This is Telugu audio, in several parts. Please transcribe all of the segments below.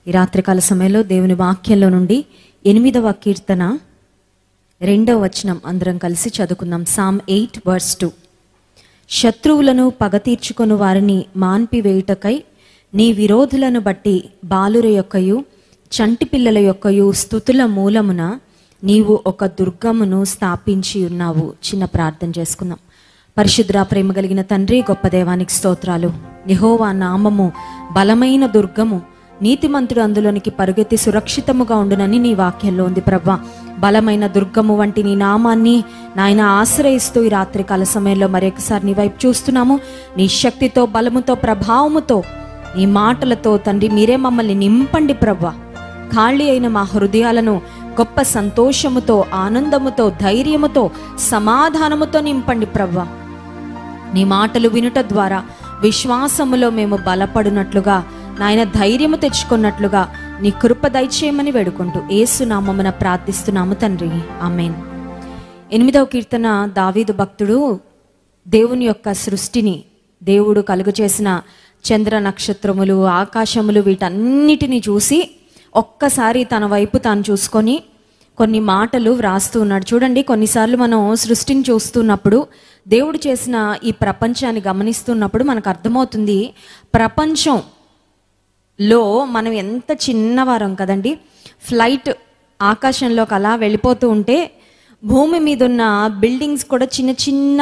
ఈ రాత్రికాల సమయంలో దేవుని వాక్యంలో నుండి 8వ కీర్తన 2వ వచనం అందరం కలిసి చదువుకుందాం. Psalm 8 verse 2. శత్రువులను పగ తీర్చుకొను వారిని మాన్పివేయుటకై నీ విరోధులను బట్టి బాలుర యొక్కయు చంటి పిల్లల యొక్కయు స్తుతుల మూలమున నీవు ఒక దుర్గమును స్థాపించి ఉన్నావు. చిన్న ప్రార్థన చేసుకుందాం. పరిశుద్ధ ప్రేమ కలిగిన తండ్రి, గొప్ప దేవానికి స్తోత్రాలు. యెహోవా నామము బలమైన దుర్గము, నీతిమంతుడు అందులోనికి పరుగెత్తి సురక్షితముగా ఉండునని నీ వాక్యంలో ఉంది ప్రభా. బలమైన దుర్గము వంటి నీ నామాన్ని నాయన ఆశ్రయిస్తూ ఈ రాత్రికాల సమయంలో మరొకసారి నీ వైపు చూస్తున్నాము. నీ శక్తితో, బలముతో, ప్రభావముతో, నీ మాటలతో తండ్రి మీరే మమ్మల్ని నింపండి ప్రభా. ఖాళీ అయిన మా హృదయాలను గొప్ప సంతోషముతో, ఆనందముతో, ధైర్యముతో, సమాధానముతో నింపండి ప్రభా. నీ మాటలు వినుట ద్వారా విశ్వాసములో మేము బలపడినట్లుగా, నాయన ధైర్యము తెచ్చుకున్నట్లుగా నీ కృప దయచేయమని వేడుకుంటూ యేసు నామమున ప్రార్థిస్తున్నాము తండ్రి, ఆమేన్. 8వ కీర్తన దావీదు భక్తుడు దేవుని యొక్క సృష్టిని, దేవుడు కలుగు చేసిన చంద్ర నక్షత్రములు, ఆకాశములు, వీటన్నిటిని చూసి ఒక్కసారి తన వైపు తాను చూసుకొని కొన్ని మాటలు వ్రాస్తూ ఉన్నాడు. చూడండి, కొన్నిసార్లు మనం సృష్టిని చూస్తున్నప్పుడు, దేవుడు చేసిన ఈ ప్రపంచాన్ని గమనిస్తున్నప్పుడు మనకు అర్థమవుతుంది ప్రపంచంలో మనం ఎంత చిన్నవారం కదండి. ఫ్లైట్ ఆకాశంలోకి అలా వెళ్ళిపోతూ ఉంటే భూమి మీద ఉన్న బిల్డింగ్స్ కూడా చిన్న చిన్న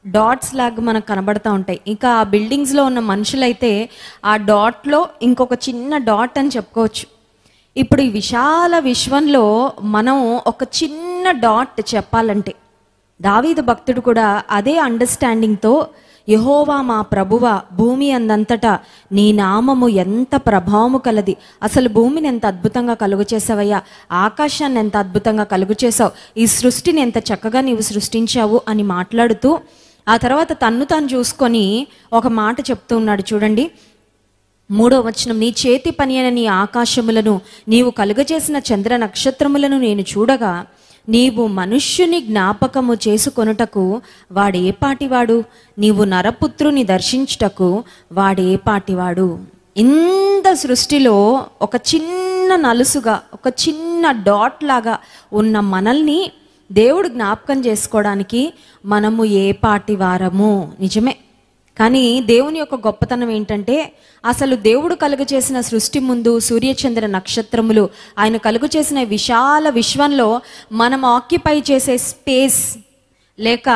డాట్స్ లాగా మనకు కనబడతా ఉంటాయి. ఇంకా ఆ బిల్డింగ్స్లో ఉన్న మనుషులైతే ఆ డాట్లో ఇంకొక చిన్న డాట్ అని చెప్పుకోవచ్చు. ఇప్పుడు ఈ విశాల విశ్వంలో మనం ఒక చిన్న డాట్ చెప్పాలంటే, దావీదు భక్తుడు కూడా అదే అండర్స్టాండింగ్తో, యెహోవా మా ప్రభువ, భూమి అందంతటా నీ నామము ఎంత ప్రభావము కలది, అసలు భూమిని ఎంత అద్భుతంగా కలుగు చేసావయ్యా, ఆకాశాన్ని ఎంత అద్భుతంగా కలుగు చేసావు, ఈ సృష్టిని ఎంత చక్కగా నీవు సృష్టించావు అని మాట్లాడుతూ ఆ తర్వాత తన్ను తాను చూసుకొని ఒక మాట చెప్తూ ఉన్నాడు. చూడండి 3వ వచనం, నీ చేతి పని అయిన నీ ఆకాశములను, నీవు కలుగజేసిన చంద్ర నక్షత్రములను నేను చూడగా, నీవు మనుష్యుని జ్ఞాపకము చేసుకొనుటకు వాడే పాటివాడు, నీవు నరపుత్రుని దర్శించుటకు వాడే పాటివాడు. ఇంత సృష్టిలో ఒక చిన్న నలుసుగా, ఒక చిన్న డాట్ లాగా ఉన్న మనల్ని దేవుడు జ్ఞాపకం చేసుకోవడానికి మనము ఏ పాటి వారము. నిజమే, కానీ దేవుని యొక్క గొప్పతనం ఏంటంటే, అసలు దేవుడు కలుగు చేసిన సృష్టి ముందు సూర్యచంద్ర నక్షత్రములు, ఆయన కలుగు చేసిన విశాల విశ్వంలో మనం ఆక్యుపై చేసే స్పేస్ లేక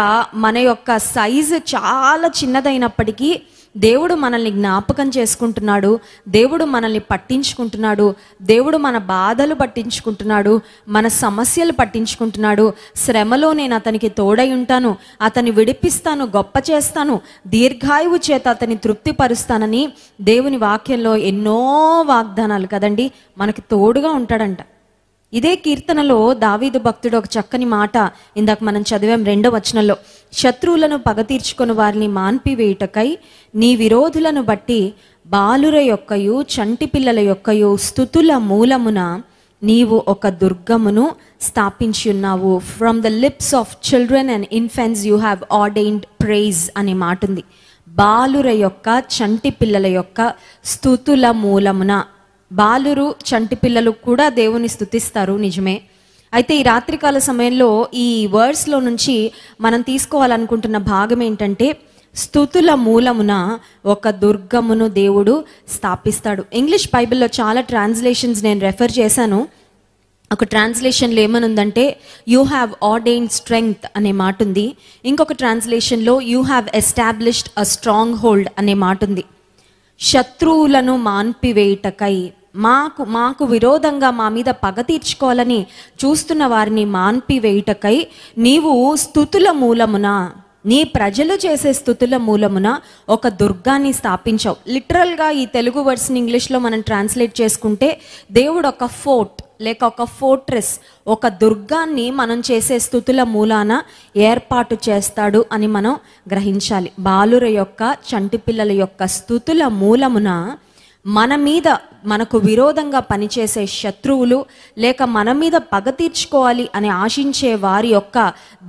మన యొక్క సైజు చాలా చిన్నదైనప్పటికీ దేవుడు మనల్ని జ్ఞాపకం చేసుకుంటున్నాడు, దేవుడు మనల్ని పట్టించుకుంటున్నాడు, దేవుడు మన బాధలు పట్టించుకుంటున్నాడు, మన సమస్యలు పట్టించుకుంటున్నాడు. శ్రమలో నేను అతనికి తోడై ఉంటాను, అతన్ని విడిపిస్తాను, గొప్ప చేస్తాను, దీర్ఘాయువు చేత అతన్ని తృప్తిపరుస్తానని దేవుని వాక్యంలో ఎన్నో వాగ్దానాలు కదండి, మనకి తోడుగా ఉంటాడంట. ఇదే కీర్తనలో దావీదు భక్తుడు ఒక చక్కని మాట ఇందాక మనం చదివాం 2వ వచనంలో, శత్రువులను పగ తీర్చుకొని వారిని మాన్పివేయుటకై నీ విరోధులను బట్టి బాలుర యొక్కయు చంటి పిల్లల యొక్కయు స్తుతుల మూలమున నీవు ఒక దుర్గమును స్థాపించి ఉన్నావు. From the lips of children and infants you have ordained praise అనే మాట ఉంది. బాలుర యొక్క, చంటి పిల్లల యొక్క స్తుతుల మూలమున. బాలురు, చంటి పిల్లలు కూడా దేవుని స్తుతిస్తారు, నిజమే. అయితే ఈ రాత్రికాల సమయంలో ఈ వర్డ్స్లో నుంచి మనం తీసుకోవాలనుకుంటున్న భాగం ఏంటంటే, స్తుతుల మూలమున ఒక దుర్గమును దేవుడు స్థాపిస్తాడు. ఇంగ్లీష్ బైబిల్లో చాలా ట్రాన్స్లేషన్స్ నేను రెఫర్ చేశాను. ఒక ట్రాన్స్లేషన్లో ఏమనుందంటే యూ హ్యావ్ ఆర్డైన్డ్ స్ట్రెంగ్త్ అనే మాట ఉంది. ఇంకొక ట్రాన్స్లేషన్లో you have established a strong hold అనే మాట ఉంది. శత్రువులను మాన్పివేయుటకై, మాకు విరోధంగా మా మీద పగ తీర్చుకోవాలని చూస్తున్న వారిని మాన్పివేయుటకై నీవు స్తుతుల మూలమున, నీ ప్రజలు చేసే స్తుతుల మూలమున ఒక దుర్గాన్ని స్థాపించావు. లిటరల్గా ఈ తెలుగు వర్డ్స్ని ఇంగ్లీష్లో మనం ట్రాన్స్లేట్ చేసుకుంటే, దేవుడు ఒక ఫోర్ట్ లేక ఒక ఫోర్ట్రెస్, ఒక దుర్గాన్ని మనం చేసే స్తుతుల మూలాన ఏర్పాటు చేస్తాడు అని మనం గ్రహించాలి. బాలుర యొక్క, చంటి పిల్లల యొక్క స్తుతుల మూలమున మన మీద మనకు విరోధంగా పనిచేసే శత్రువులు, లేక మన మీద పగ తీర్చుకోవాలి అని ఆశించే వారి యొక్క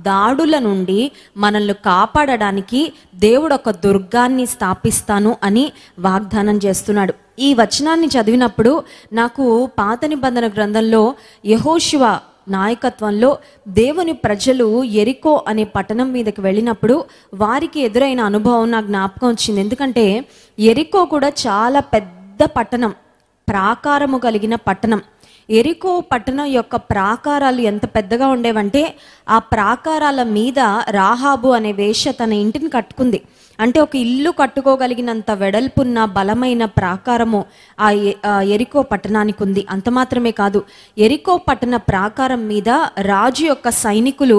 దాడుల నుండి మనల్ని కాపాడడానికి దేవుడు ఒక దుర్గాన్ని స్థాపిస్తాను అని వాగ్దానం చేస్తున్నాడు. ఈ వచనాన్ని చదివినప్పుడు నాకు పాత నిబంధన గ్రంథంలో యెహోషువ నాయకత్వంలో దేవుని ప్రజలు యెరికో అనే పట్టణం మీదకి వెళ్ళినప్పుడు వారికి ఎదురైన అనుభవం నాకు జ్ఞాపకం వచ్చింది. ఎందుకంటే యెరికో కూడా చాలా పెద్ద పట్టణం, ప్రాకారము కలిగిన పట్టణం. యెరికో పట్టణం యొక్క ప్రాకారాలు ఎంత పెద్దగా ఉండేవంటే ఆ ప్రాకారాల మీద రాహాబు అనే వేశ్య తన ఇంటిని కట్టుకుంది. అంటే ఒక ఇల్లు కట్టుకోగలిగినంత వెడల్పున్న బలమైన ప్రాకారము ఆ యెరికో పట్టణానికి ఉంది. అంత మాత్రమే కాదు, యెరికో పట్టణ ప్రాకారం మీద రాజు యొక్క సైనికులు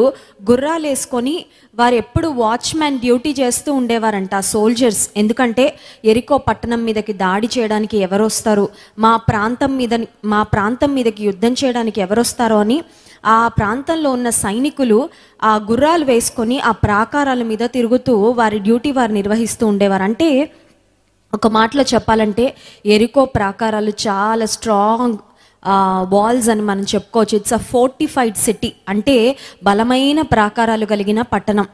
గుర్రాలేసుకొని వారు ఎప్పుడు వాచ్మ్యాన్ డ్యూటీ చేస్తూ ఉండేవారంట, సోల్జర్స్. ఎందుకంటే యెరికో పట్టణం మీదకి దాడి చేయడానికి ఎవరు వస్తారు, మా ప్రాంతం మీదకి యుద్ధం చేయడానికి ఎవరు వస్తారో అని ఆ ప్రాంతంలో ఉన్న సైనికులు ఆ గుర్రాలు వేసుకొని ఆ ప్రాకారాల మీద తిరుగుతూ వారి డ్యూటీ వారు నిర్వహిస్తూ ఉండేవారు. అంటే ఒక మాటలో చెప్పాలంటే యెరికో ప్రాకారాలు చాలా స్ట్రాంగ్ వాల్స్ అని మనం చెప్పుకోవచ్చు. ఇట్స్ అ ఫోర్టిఫైడ్ సిటీ, అంటే బలమైన ప్రాకారాలు కలిగిన పట్టణం.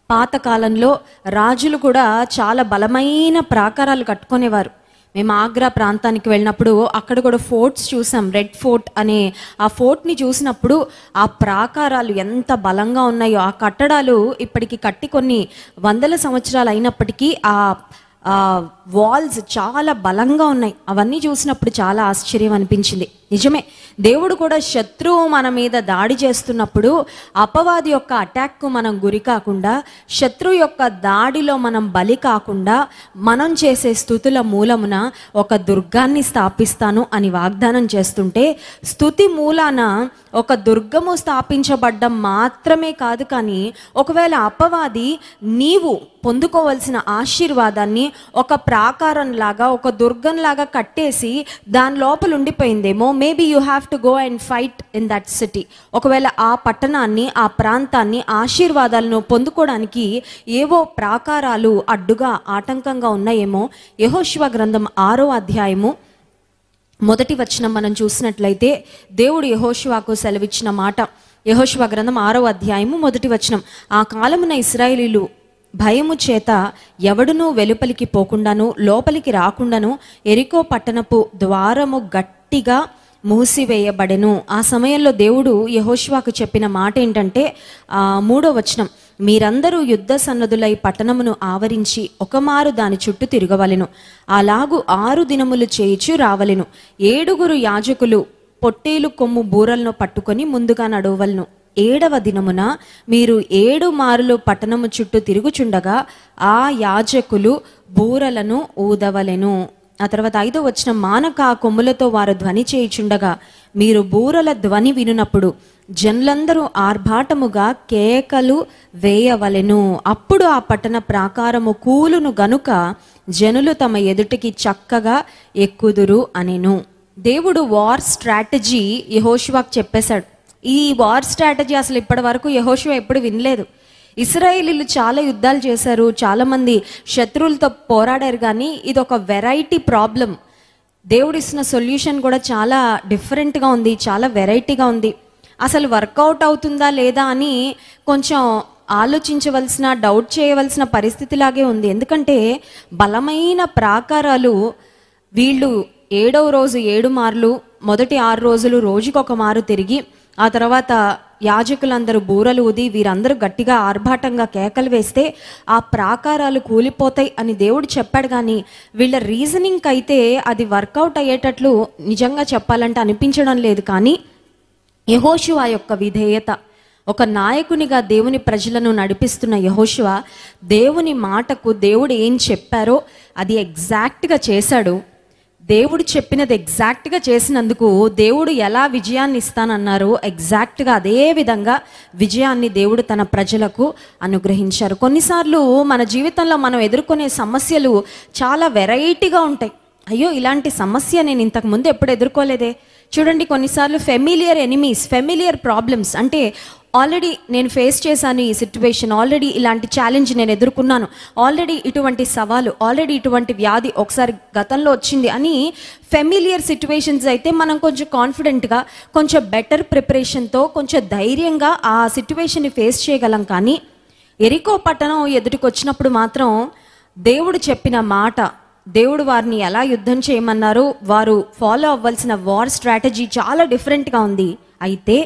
పాతకాలంలో రాజులు కూడా చాలా బలమైన ప్రాకారాలు కట్టుకునేవారు. మేము ఆగ్రా ప్రాంతానికి వెళ్ళినప్పుడు అక్కడ కూడా ఫోర్ట్స్ చూసాం. రెడ్ ఫోర్ట్ అనే ఆ ఫోర్ట్ని చూసినప్పుడు ఆ ప్రాకారాలు ఎంత బలంగా ఉన్నాయో, ఆ కట్టడాలు ఇప్పటికి కట్టి కొన్ని వందల సంవత్సరాలు అయినప్పటికీ ఆ వాల్స్ చాలా బలంగా ఉన్నాయి. అవన్నీ చూసినప్పుడు చాలా ఆశ్చర్యం అనిపించింది. నిజమే, దేవుడు కూడా శత్రువు మన మీద దాడి చేస్తున్నప్పుడు అపవాది యొక్క అటాక్కు మనం గురి కాకుండా, శత్రువు యొక్క దాడిలో మనం బలి కాకుండా మనం చేసే స్తుతుల మూలమున ఒక దుర్గాన్ని స్థాపిస్తాను అని వాగ్దానం చేస్తుంటే, స్తుతి మూలాన ఒక దుర్గము స్థాపించబడ్డం మాత్రమే కాదు, కానీ ఒకవేళ అపవాది నీవు పొందుకోవలసిన ఆశీర్వాదాన్ని ఒక ప్రాకారం లాగా, ఒక దుర్గం లాగా కట్టేసి దాని లోపల ఉండిపోయిందేమో, maybe you have to go and fight in that city. ఒకవేళ ఆ పట్టణాన్ని, ఆ ప్రాంతాన్ని, ఆశీర్వాదాలను పొందుకోవడానికి ఏవో ప్రాకారాలు అడ్డుగా ఆటంకంగా ఉన్నాయేమో. యెహోషువ గ్రంథం 6వ అధ్యాయము 1వ వచనం మనం చూసినట్లయితే దేవుడు యెహోషువకు సెలవిచ్చిన మాట. యెహోషువ గ్రంథం 6వ అధ్యాయము 1వ వచనం, ఆ కాలమున ఇశ్రాయేలీలు భయము చేత ఎవడునూ వెలుపలికి పోకుండాను లోపలికి రాకుండాను యెరికో పట్టణపు ద్వారము గట్టిగా మూసివేయబడెను. ఆ సమయంలో దేవుడు యెహోషువకు చెప్పిన మాట ఏంటంటే 3వ వచనం, మీరందరూ యుద్ధ సన్నదులై పట్టణమును ఆవరించి ఒకమారు దాని చుట్టూ తిరగవలెను. అలాగు 6 దినములు చేయిచు రావలెను. 7 యాజకులు పొట్టేలు కొమ్ము బూరలను పట్టుకొని ముందుగా నడవవలెను. 7వ దినమున మీరు 7 మారులు పట్టణము చుట్టూ తిరుగుచుండగా ఆ యాజకులు బూరలను ఊదవలెను. ఆ తర్వాత 5వ వచనం, మానక ఆ కొమ్ములతో వారు ధ్వని చేయుచుండగా మీరు బూరల ధ్వని వినునప్పుడు జనులందరూ ఆర్భాటముగా కేకలు వేయవలెను. అప్పుడు ఆ పట్టణ ప్రాకారము కూలును గనుక జనులు తమ ఎదుటికి చక్కగా ఎక్కుదురు అనెను. దేవుడు వార్ స్ట్రాటజీ యెహోషువకు చెప్పేశాడు. ఈ వార్ స్ట్రాటజీ అసలు ఇప్పటి వరకు యెహోషువ ఎప్పుడు వినలేదు. ఇశ్రాయేలీలు చాలా యుద్ధాలు చేశారు, చాలామంది శత్రువులతో పోరాడారు, కానీ ఇది ఒక వెరైటీ ప్రాబ్లం. దేవుడు ఇస్తున్న సొల్యూషన్ కూడా చాలా డిఫరెంట్గా ఉంది, చాలా వెరైటీగా ఉంది. అసలు వర్కౌట్ అవుతుందా లేదా అని కొంచెం ఆలోచించవలసిన, డౌట్ చేయవలసిన పరిస్థితిలాగే ఉంది. ఎందుకంటే బలమైన ప్రాకారాలు వీళ్ళు 7వ రోజు 7 మార్లు, మొదటి 6 రోజులు రోజుకొక మారు తిరిగి, ఆ తర్వాత యాజకులందరూ బూరలు ఊది వీరందరూ గట్టిగా ఆర్భాటంగా కేకలు వేస్తే ఆ ప్రాకారాలు కూలిపోతాయి అని దేవుడు చెప్పాడు. కానీ వీళ్ళ రీజనింగ్ అయితే అది వర్కౌట్ అయ్యేటట్లు నిజంగా చెప్పాలంటే అనిపించడం లేదు. కానీ యెహోషువ యొక్క విధేయత, ఒక నాయకునిగా దేవుని ప్రజలను నడిపిస్తున్న యెహోషువ దేవుని మాటకు దేవుడు ఏం చెప్పారో అది ఎగ్జాక్ట్గా చేశాడు. దేవుడు చెప్పినది ఎగ్జాక్ట్గా చేసినందుకు దేవుడు ఎలా విజయాన్ని ఇస్తానన్నారో ఎగ్జాక్ట్గా అదే విధంగా విజయాన్ని దేవుడు తన ప్రజలకు అనుగ్రహించారు. కొన్నిసార్లు మన జీవితంలో మనం ఎదుర్కొనే సమస్యలు చాలా వెరైటీగా ఉంటాయి. అయ్యో, ఇలాంటి సమస్య నేను ఇంతకుముందు ఎప్పుడు ఎదుర్కోలేదే. చూడండి, కొన్నిసార్లు ఫెమిలియర్ ఎనిమీస్, ఫెమిలియర్ ప్రాబ్లమ్స్, అంటే ఆల్రెడీ నేను ఫేస్ చేశాను ఈ సిచ్యువేషన్, ఆల్రెడీ ఇలాంటి ఛాలెంజ్ నేను ఎదుర్కొన్నాను, ఆల్రెడీ ఇటువంటి సవాలు, ఆల్రెడీ ఇటువంటి వ్యాధి ఒకసారి గతంలో వచ్చింది అని ఫెమిలియర్ సిచ్యువేషన్స్ అయితే మనం కొంచెం కాన్ఫిడెంట్గా, కొంచెం బెటర్ ప్రిపరేషన్తో, కొంచెం ధైర్యంగా ఆ సిచ్యువేషన్ని ఫేస్ చేయగలం. కానీ ఎరికో పట్టణం ఎదుటికి వచ్చినప్పుడు మాత్రం దేవుడు చెప్పిన మాట, దేవుడు వారిని ఎలా యుద్ధం చేయమన్నారు, వారు ఫాలో అవ్వాల్సిన వార్ స్ట్రాటజీ చాలా డిఫరెంట్గా ఉంది. అయితే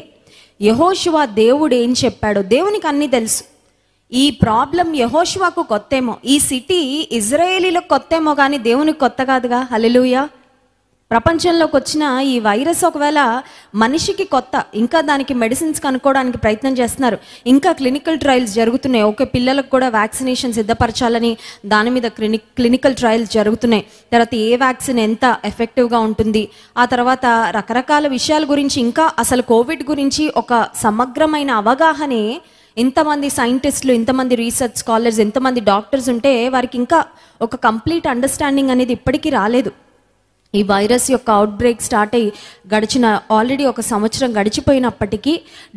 యెహోషువ దేవుడు ఏం చెప్పాడో దేవునికి అన్నీ తెలుసు. ఈ ప్రాబ్లం యెహోషువకు కొత్తేమో, ఈ సిటీ ఇజ్రాయేలీలకు కొత్తేమో, కానీ దేవునికి కొత్త కాదుగా. హల్లెలూయా. ప్రపంచంలోకి వచ్చిన ఈ వైరస్ ఒకవేళ మనిషికి కొత్త, ఇంకా దానికి మెడిసిన్స్ కనుక్కోవడానికి ప్రయత్నం చేస్తున్నారు, ఇంకా క్లినికల్ ట్రయల్స్ జరుగుతున్నాయి. ఓకే, పిల్లలకు కూడా వ్యాక్సినేషన్ సిద్ధపరచాలని దాని మీద క్లినికల్ ట్రయల్స్ జరుగుతున్నాయి. తర్వాత ఏ వ్యాక్సిన్ ఎంత ఎఫెక్టివ్గా ఉంటుంది, ఆ తర్వాత రకరకాల విషయాల గురించి, ఇంకా అసలు కోవిడ్ గురించి ఒక సమగ్రమైన అవగాహనే ఇంతమంది సైంటిస్టులు, ఇంతమంది రీసెర్చ్ స్కాలర్స్, ఇంతమంది డాక్టర్స్ ఉంటే వారికి ఇంకా ఒక కంప్లీట్ అండర్స్టాండింగ్ అనేది ఇప్పటికీ రాలేదు. ఈ వైరస్ యొక్క అవుట్ బ్రేక్ స్టార్ట్ అయ్యి గడిచిన ఆల్రెడీ 1 సంవత్సరం గడిచిపోయినప్పటికీ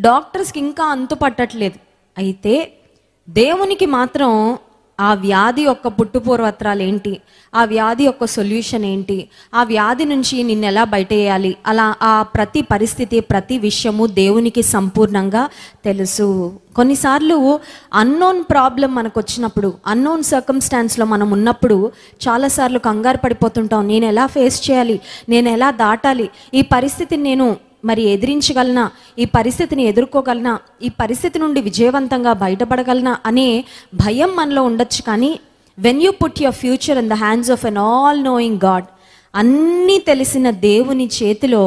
డాక్టర్స్కి ఇంకా అంతు పట్టట్లేదు. అయితే దేవునికి మాత్రం ఆ వ్యాధి యొక్క పుట్టుపూర్వత్రాలు ఏంటి, ఆ వ్యాధి యొక్క సొల్యూషన్ ఏంటి, ఆ వ్యాధి నుంచి నిన్ను ఎలా బయటేయాలి, అలా ఆ ప్రతి పరిస్థితి, ప్రతి విషయము దేవునికి సంపూర్ణంగా తెలుసు. కొన్నిసార్లు అన్నోన్ ప్రాబ్లం మనకు వచ్చినప్పుడు, అన్నోన్ సర్కమ్స్టాన్స్లో మనం ఉన్నప్పుడు చాలాసార్లు కంగారు పడిపోతుంటాం. నేను ఎలా ఫేస్ చేయాలి, నేను ఎలా దాటాలి, ఈ పరిస్థితిని నేను మరి ఎదిరించగలనా, ఈ పరిస్థితిని ఎదుర్కోగలనా, ఈ పరిస్థితి నుండి విజయవంతంగా బయటపడగలనా అనే భయం మనలో ఉండొచ్చు. కానీ when you put your future in the hands of an all knowing God, అన్నీ తెలిసిన దేవుని చేతిలో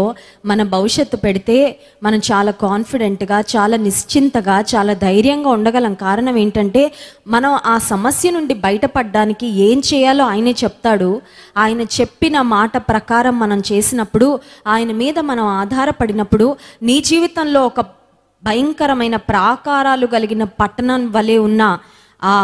మన భవిష్యత్తు పెడితే మనం చాలా కాన్ఫిడెంట్గా, చాలా నిశ్చింతగా, చాలా ధైర్యంగా ఉండగలం. కారణం ఏంటంటే మనం ఆ సమస్య నుండి బయటపడడానికి ఏం చేయాలో ఆయనే చెప్తాడు. ఆయన చెప్పిన మాట ప్రకారం మనం చేసినప్పుడు, ఆయన మీద మనం ఆధారపడినప్పుడు, నీ జీవితంలో ఒక భయంకరమైన ప్రాకారాలు కలిగిన పట్టణం వలె ఉన్న ఆ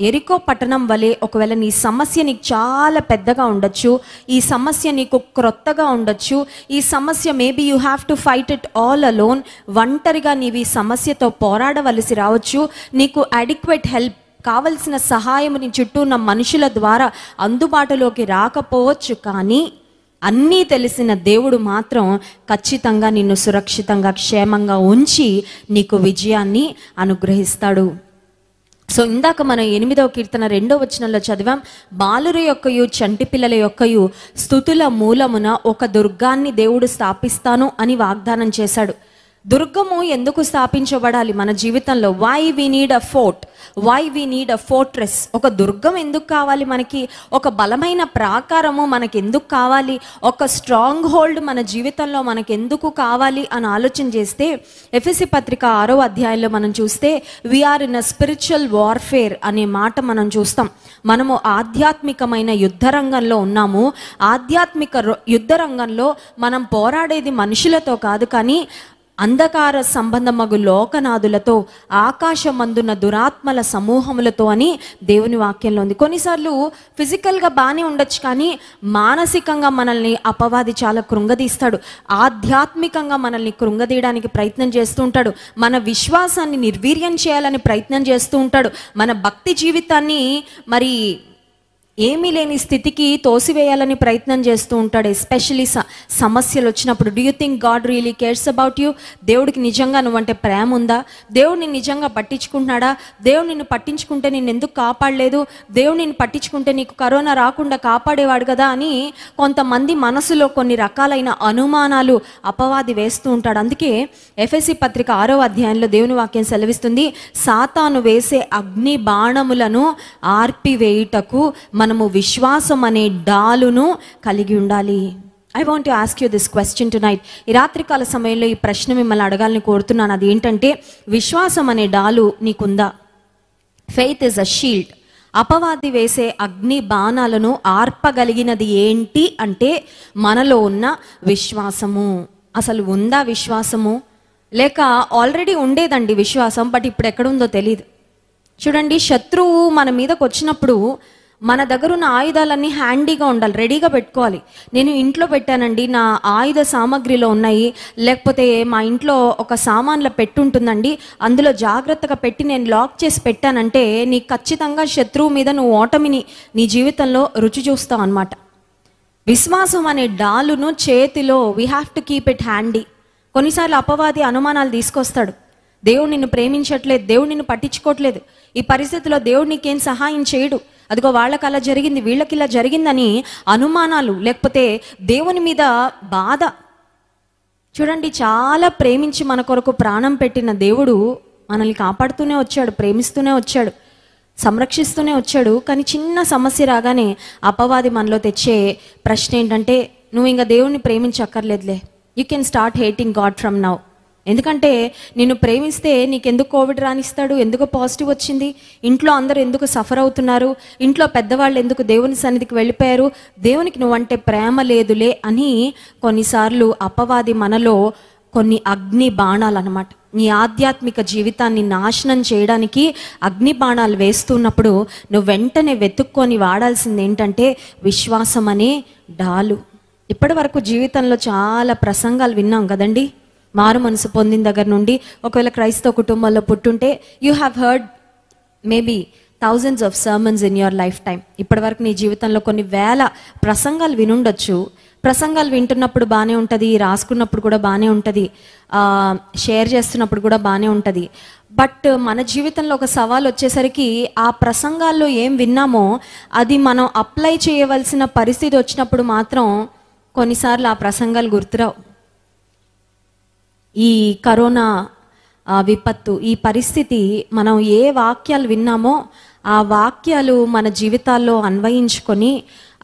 ఎరికో పట్టణం వలె ఒకవేళ నీ సమస్య నీకు చాలా పెద్దగా ఉండొచ్చు, ఈ సమస్య నీకు క్రొత్తగా ఉండొచ్చు, ఈ సమస్య maybe you have to fight it all alone, ఒంటరిగా నీవు ఈ సమస్యతో పోరాడవలసి రావచ్చు, నీకు అడిక్వేట్ హెల్ప్ కావలసిన సహాయం నీ చుట్టూ ఉన్న మనుషుల ద్వారా అందుబాటులోకి రాకపోవచ్చు. కానీ అన్నీ తెలిసిన దేవుడు మాత్రం ఖచ్చితంగా నిన్ను సురక్షితంగా, క్షేమంగా ఉంచి నీకు విజయాన్ని అనుగ్రహిస్తాడు. సో ఇందాక మనం 8వ కీర్తన 2వ వచనంలో చదివాం, బాలుర యొక్కయు చంటి పిల్లల యొక్కయు స్తుతుల మూలమున ఒక దుర్గాన్ని దేవుడు స్థాపిస్తాను అని వాగ్దానం చేశాడు. దుర్గము ఎందుకు స్థాపించబడాలి మన జీవితంలో? Why we need a fort, why we need a fortress. ఒక దుర్గం ఎందుకు కావాలి మనకి? ఒక బలమైన ప్రాకారము మనకి ఎందుకు కావాలి? ఒక స్ట్రాంగ్ హోల్డ్ మన జీవితంలో మనకి ఎందుకు కావాలి అని ఆలోచన చేస్తే, ఎఫెసీ పత్రిక 6వ అధ్యాయంలో మనం చూస్తే we are in a spiritual warfare అనే మాట మనం చూస్తాం. మనము ఆధ్యాత్మికమైన యుద్ధ రంగంలో ఉన్నాము. ఆధ్యాత్మిక యుద్ధ రంగంలో మనం పోరాడేది మనుషులతో కాదు, కానీ అంధకార సంబంధమగు లోకనాదులతో, ఆకాశమందున్న దురాత్మల సమూహములతో అని దేవుని వాక్యంలో ఉంది. కొన్నిసార్లు ఫిజికల్గా బాగానే ఉండొచ్చు, కానీ మానసికంగా మనల్ని అపవాది చాలా కృంగదీస్తాడు. ఆధ్యాత్మికంగా మనల్ని కృంగదీయడానికి ప్రయత్నం చేస్తూ ఉంటాడు. మన విశ్వాసాన్ని నిర్వీర్యం చేయాలని ప్రయత్నం చేస్తూ ఉంటాడు. మన భక్తి జీవితాన్ని మరి ఏమీ లేని స్థితికి తోసివేయాలని ప్రయత్నం చేస్తూ ఉంటాడు. ఎస్పెషలీ సమస్యలు వచ్చినప్పుడు. Do you think God really cares about you? దేవుడికి నిజంగా నువ్వంటే ప్రేమ ఉందా? దేవుడిని నిజంగా పట్టించుకుంటున్నాడా? దేవుడు నిన్ను పట్టించుకుంటే నిన్ను ఎందుకు కాపాడలేదు? దేవుడు నిన్ను పట్టించుకుంటే నీకు కరోనా రాకుండా కాపాడేవాడు కదా అని కొంతమంది మనసులో కొన్ని రకాలైన అనుమానాలు అపవాది వేస్తూ ఉంటాడు. అందుకే ఎఫెసీ పత్రిక 6వ అధ్యాయంలో దేవుని వాక్యం సెలవిస్తుంది, సాతాను వేసే అగ్ని బాణములను ఆర్పివేయుటకు మనము విశ్వాసం అనే డాలును కలిగి ఉండాలి. I want to ask you this question tonight. ఈ రాత్రికాల సమయంలో ఈ ప్రశ్న మిమ్మల్ని అడగాలని కోరుతున్నాను. అది ఏంటంటే, విశ్వాసం అనే డాలు నీకుందా? Faith is a shield. అపవాది వేసే అగ్ని బాణాలను ఆర్పగలిగినది ఏంటి అంటే మనలో ఉన్న విశ్వాసము. అసలు ఉందా విశ్వాసము? లేక ఆల్రెడీ ఉండేదండి విశ్వాసం, బట్ ఇప్పుడు ఎక్కడుందో తెలియదు. చూడండి, శత్రువు మన మీదకి వచ్చినప్పుడు మన దగ్గర ఉన్న ఆయుధాలన్నీ హ్యాండీగా ఉండాలి, రెడీగా పెట్టుకోవాలి. నేను ఇంట్లో పెట్టానండి, నా ఆయుధ సామాగ్రిలో ఉన్నాయి, లేకపోతే మా ఇంట్లో ఒక సామాన్లో పెట్టుంటుందండి, అందులో జాగ్రత్తగా పెట్టి నేను లాక్ చేసి పెట్టానంటే నీకు ఖచ్చితంగా శత్రువు మీద నువ్వు ఓటమిని నీ జీవితంలో రుచి చూస్తావు అన్నమాట. విశ్వాసం అనే డాలును చేతిలో we have to keep it handy. కొన్నిసార్లు అపవాది అనుమానాలు తీసుకొస్తాడు. దేవుడు నిన్ను ప్రేమించట్లేదు, దేవుడు నిన్ను పట్టించుకోవట్లేదు, ఈ పరిస్థితిలో దేవుడు నీకేం సహాయం చేయడు, అదిగో వాళ్ళకి అలా జరిగింది, వీళ్ళకి ఇలా జరిగిందని అనుమానాలు, లేకపోతే దేవుని మీద బాధ. చూడండి, చాలా ప్రేమించి మన కొరకు ప్రాణం పెట్టిన దేవుడు మనల్ని కాపాడుతూనే వచ్చాడు, ప్రేమిస్తూనే వచ్చాడు, సంరక్షిస్తూనే వచ్చాడు. కానీ చిన్న సమస్య రాగానే అపవాది మనలో తెచ్చే ప్రశ్న ఏంటంటే, నువ్వు ఇంకా దేవుణ్ణి ప్రేమించక్కర్లేదులే, you can start hating God from now. ఎందుకంటే నిన్ను ప్రేమిస్తే నీకెందుకు కోవిడ్ రానిస్తాడు, ఎందుకు పాజిటివ్ వచ్చింది, ఇంట్లో అందరూ ఎందుకు సఫర్ అవుతున్నారు, ఇంట్లో పెద్దవాళ్ళు ఎందుకు దేవుని సన్నిధికి వెళ్ళిపోయారు, దేవునికి నువ్వంటే ప్రేమ లేదులే అని కొన్నిసార్లు అపవాది మనలో కొన్ని అగ్ని బాణాలు అన్నమాట, నీ ఆధ్యాత్మిక జీవితాన్ని నాశనం చేయడానికి అగ్ని బాణాలు వేస్తున్నప్పుడు నువ్వు వెంటనే వెతుక్కొని వాడాల్సింది ఏంటంటే విశ్వాసం అనే డాలు. ఇప్పటి వరకు జీవితంలో చాలా ప్రసంగాలు విన్నాం కదండి, మారు మనసు పొందిన దగ్గర నుండి. ఒకవేళ క్రైస్తవ కుటుంబంలో పుట్టుంటే you have heard maybe thousands of sermons in your life time. ఇప్పటి వరకు నీ జీవితంలో కొన్ని వేల ప్రసంగాలు వినుండొచ్చు. ప్రసంగాలు వింటున్నప్పుడు బాగానే ఉంటుంది, రాసుకున్నప్పుడు కూడా బాగానే ఉంటుంది, షేర్ చేస్తున్నప్పుడు కూడా బాగానే ఉంటుంది. బట్ మన జీవితంలో ఒక సవాల్ వచ్చేసరికి ఆ ప్రసంగాల్లో ఏం విన్నామో అది మనం అప్లై చేయవలసిన పరిస్థితి వచ్చినప్పుడు మాత్రం కొన్నిసార్లు ఆ ప్రసంగాలు గుర్తురావు. ఈ కరోనా విపత్తు, ఈ పరిస్థితి, మనం ఏ వాక్యాలు విన్నామో ఆ వాక్యాలు మన జీవితాల్లో అన్వయించుకొని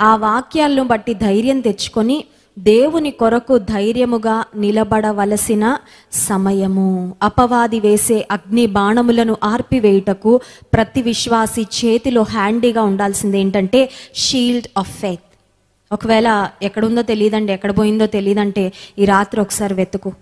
ఆ వాక్యాలను బట్టి ధైర్యం తెచ్చుకొని దేవుని కొరకు ధైర్యముగా నిలబడవలసిన సమయము. అపవాది వేసే అగ్ని బాణములను ఆర్పివేయుటకు ప్రతి విశ్వాసి చేతిలో హ్యాండీగా ఉండాల్సింది ఏంటంటే షీల్డ్ ఆఫ్ ఫెయిత్. ఒకవేళ ఎక్కడుందో తెలియదండి, ఎక్కడ పోయిందో తెలియదంటే ఈ రాత్రి ఒకసారి వెతుకు.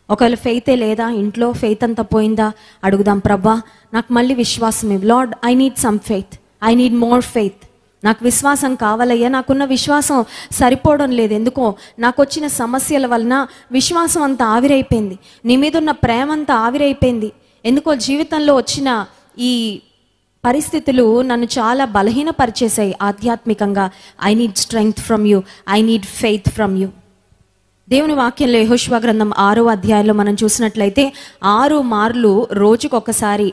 ఒకవేళ ఫెయితే లేదా, ఇంట్లో ఫెయిత్ అంతా పోయిందా, అడుగుదాం, ప్రభా నాకు మళ్ళీ విశ్వాసం ఇవ్వు, lord I need some faith, I need more faith, నాకు విశ్వాసం కావాలయ్యా, నాకున్న విశ్వాసం సరిపోవడం లేదు, ఎందుకో నాకు వచ్చిన సమస్యల వలన విశ్వాసం అంతా ఆవిరైపోయింది, నీ మీద ఉన్న ప్రేమ అంతా ఆవిరైపోయింది, ఎందుకో జీవితంలో వచ్చిన ఈ పరిస్థితులు నన్ను చాలా బలహీనపరిచేసాయి ఆధ్యాత్మికంగా. I need strength from you, I need faith from you. దేవుని వాక్యంలో యెహోషువ గ్రంథం 6వ అధ్యాయంలో మనం చూసినట్లయితే 6 మార్లు రోజుకొకసారి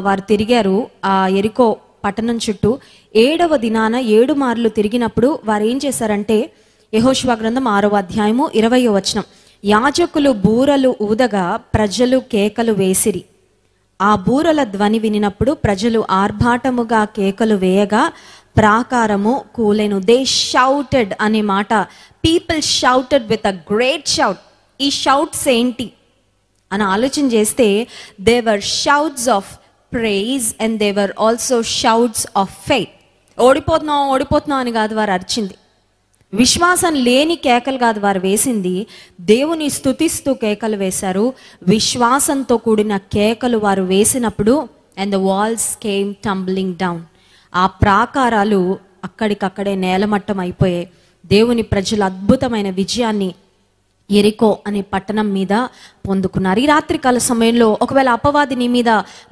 వారు తిరిగారు ఆ యెరికో పట్టణం చుట్టూ. 7వ దినాన 7 మార్లు తిరిగినప్పుడు వారు ఏం చేశారంటే, యెహోషువ గ్రంథం 6వ అధ్యాయము 20వ వచనం, యాజకులు బూరలు ఊదగా ప్రజలు కేకలు వేసిరి. ఆ బూరల ధ్వని వినినప్పుడు ప్రజలు ఆర్భాటముగా కేకలు వేయగా ప్రాకారము కూలెను. దే షౌటెడ్ అనే మాట, people shouted with a great shout. ఈ షౌట్స్ ఏంటి అని ఆలోచన చేస్తే they were shouts of praise and they were also shouts of faith. ఓడిపోతున్నాం అని కాదు వారు అరిచింది, విశ్వాసం లేని కేకలు కాదు వారు వేసింది, దేవుని స్తుతిస్తూ కేకలు వేశారు. విశ్వాసంతో కూడిన కేకలు వారు వేసినప్పుడు and the walls came tumbling down, ఆ ప్రాకారాలు అక్కడికక్కడే నేలమట్టం అయిపోయాయి. దేవుని ప్రజలు అద్భుతమైన విజయాన్ని యెరికో అనే పట్టణం మీద పొందుకున్నారు. ఈ రాత్రికాల సమయంలో ఒకవేళ అపవాది నీ మీద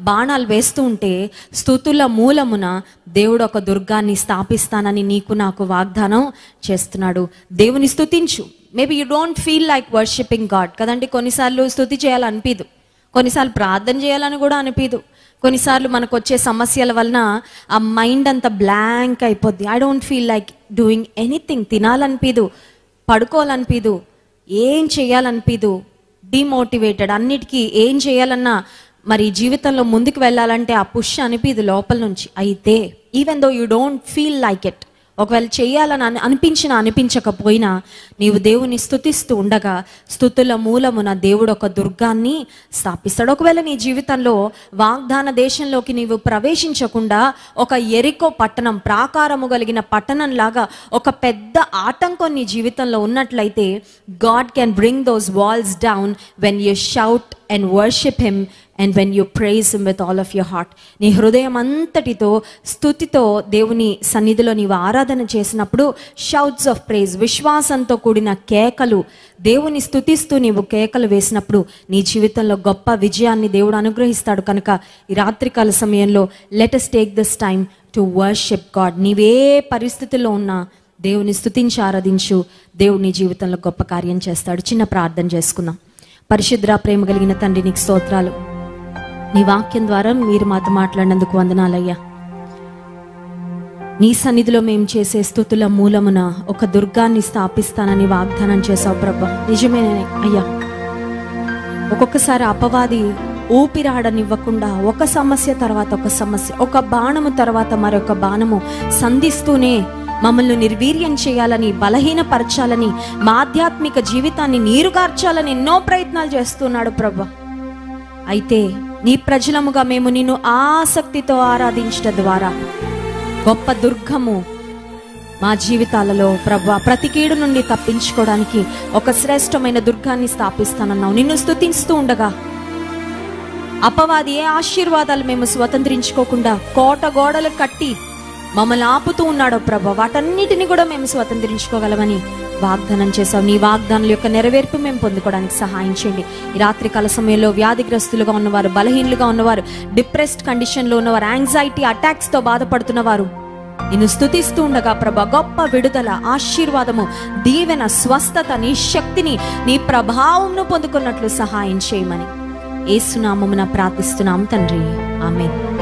బాణాలు వేస్తూ ఉంటే స్తుతుల మూలమున దేవుడు ఒక దుర్గాన్ని స్థాపిస్తానని నీకు నాకు వాగ్దానం చేస్తున్నాడు. దేవుని స్తుతించు. Maybe you don't feel like worshipping God కదండి. కొన్నిసార్లు స్తుతి చేయాలనిపిదు, కొన్నిసార్లు ప్రార్థన చేయాలని కూడా అనిపిదు, కొన్నిసార్లు మనకు వచ్చే సమస్యల వలన ఆ మైండ్ అంతా బ్లాంక్ అయిపోద్ది. I don't feel like doing anything. తినాలనిపిదు, పడుకోవాలనిపిదు, ఏం చేయాలనిపిదు, డిమోటివేటెడ్, అన్నిటికీ ఏం చేయాలన్నా మరి జీవితంలో ముందుకు వెళ్ళాలంటే ఆ పుష్ అనిపిదు లోపల నుంచి. అయితే even though you don't feel like it, ఒకవేళ చేయాలని అనిపించకపోయినా నీవు దేవుని స్తుతిస్తూ ఉండగా స్తుతుల మూలమున దేవుడు ఒక దుర్గాన్ని స్థాపిస్తాడు. ఒకవేళ నీ జీవితంలో వాగ్దాన దేశంలోకి నీవు ప్రవేశించకుండా ఒక యెరికో పట్టణం, ప్రాకారము కలిగిన పట్టణం లాగా ఒక పెద్ద ఆటంకం నీ జీవితంలో ఉన్నట్లయితే God can bring those walls down when you shout and worship him And when you praise him with all of your heart, నీ హృదయం అంతటితో స్తుతితో దేవుని సన్నిధిలో నీవు ఆరాధన చేసినప్పుడు షౌట్స్ ఆఫ్ ప్రైజ్, విశ్వాసంతో కూడిన కేకలు, దేవుని స్తుతిస్తూ నీవు కేకలు వేసినప్పుడు నీ జీవితంలో గొప్ప విజయాన్ని దేవుడు అనుగ్రహిస్తాడు. కనుక ఈ రాత్రికాల సమయంలో let us take this time to worship God. నీవే పరిస్థితుల్లో ఉన్నా దేవుని స్తుతించి ఆరాధించు. దేవుడు నీ జీవితంలో గొప్ప కార్యం చేస్తాడు. చిన్న ప్రార్థన చేసుకుందాం. పరిశుద్ధ ప్రేమ కలిగిన తండ్రి, నీకు స్తోత్రాలు. నీ వాక్యం ద్వారా మీరు మాతో మాట్లాడినందుకు వందనాలయ్యా. నీ సన్నిధిలో మేము చేసే స్తుతుల మూలమున ఒక దుర్గాన్ని స్థాపిస్తానని వాగ్దానం చేశావు ప్రభా. నిజమేనే అయ్యా. ఒక్కొక్కసారి అపవాది ఊపిరాడనివ్వకుండా ఒక సమస్య తర్వాత ఒక సమస్య, ఒక బాణము తర్వాత మరొక బాణము సంధిస్తూనే మమ్మల్ని నిర్వీర్యం చేయాలని, బలహీనపరచాలని, మా ఆధ్యాత్మిక జీవితాన్ని నీరుగార్చాలని ఎన్నో ప్రయత్నాలు చేస్తున్నాడు ప్రభా. అయితే నీ ప్రజలముగా మేము నిన్ను ఆసక్తితో ఆరాధించడం ద్వారా గొప్ప దుర్గము మా జీవితాలలో ప్రభా, ప్రతి కీడు నుండి తప్పించుకోవడానికి ఒక శ్రేష్టమైన దుర్గాన్ని స్థాపిస్తానన్నావు. నిన్ను స్తుతిస్తూ ఉండగా అపవాది ఏ ఆశీర్వాదాలు మేము స్వతంత్రించుకోకుండా కోట గోడలు కట్టి మమ్మల్ని ఆపుతూ ఉన్నాడో ప్రభా, వాటన్నిటిని కూడా మేము స్వతంత్రించుకోగలమని వాగ్దానం చేశావు. నీ వాగ్దానాల యొక్క నెరవేర్పు మేము పొందుకోవడానికి సహాయం చేయండి. ఈ రాత్రికాల సమయంలో వ్యాధిగ్రస్తులుగా ఉన్నవారు, బలహీనులుగా ఉన్నవారు, డిప్రెస్డ్ కండిషన్లో ఉన్నవారు, యాంగ్జైటీ అటాక్స్తో బాధపడుతున్నవారు నిన్ను స్తుతిస్తూ ఉండగా ప్రభా, గొప్ప విడుదల, ఆశీర్వాదము, దీవెన, స్వస్థత, నీ శక్తిని, నీ ప్రభావంను పొందుకున్నట్లు సహాయం చేయమని యేసు నామమున ప్రార్థిస్తున్నాం తండ్రి. ఆమేన్.